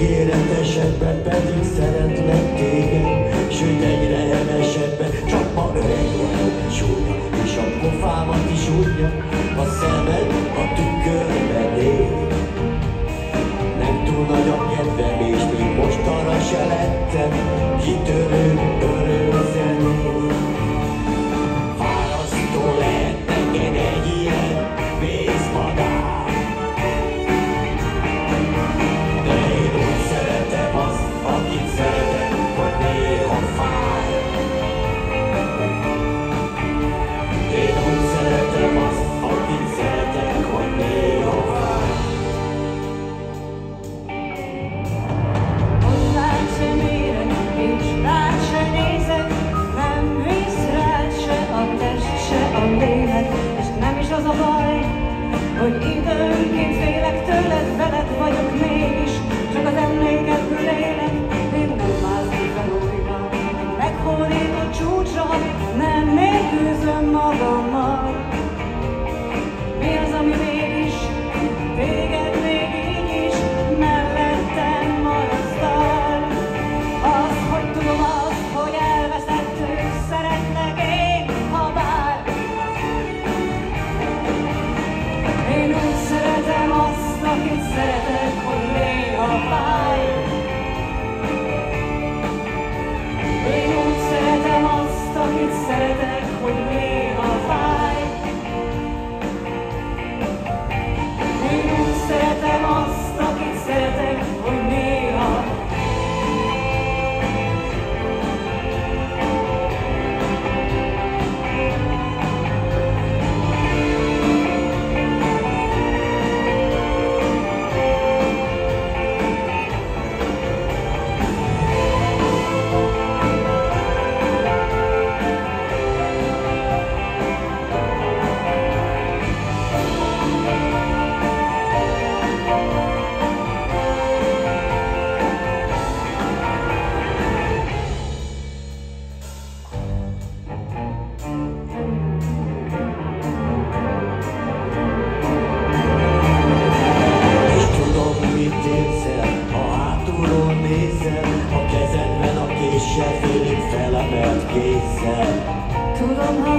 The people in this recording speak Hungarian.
Ígéretesebben pedig szeretlek téged, sőt egyre hevesebben, csak ma öreg vagyok, súlya, és a pofámat is unja, a szemed a tükörben él. Nem túl nagy a kedvem, és még mostanra se lettem kitörő örömzenét. Fárasztó lehet neked egy ilyen vészmadár, de én úgy szeretem azt, akit szeretek, hogy néha fáj. Én úgy szeretem azt, akit szeretek, hogy néha fáj. Hozzád sem érek, és rád se nézek, nem visz rád se a test, se a lélek, és nem is az a baj, hogy időnként félek tőled, veled vagyok mégis, csak az emlékedből élek. Én nem mászom fel újra egy meghódított csúcsra, nem nélkülözöm magammal. Mi az, ami mégis téged még így is mellettem marasztal? Az, hogy tudom azt, hogy elveszettől szeretlek én, ha bár én úgy szeretem azt, akit szeretek, hogy néha fáj. Én úgy szeretem azt, akit szeretek, hogy néha fáj. Én úgy szeretem azt, akit szeretek, hogy néha. És tudom, mit érzel, ha hátulról nézel, a kezedben a késsel félig felemelt kézzel. Tudom, ha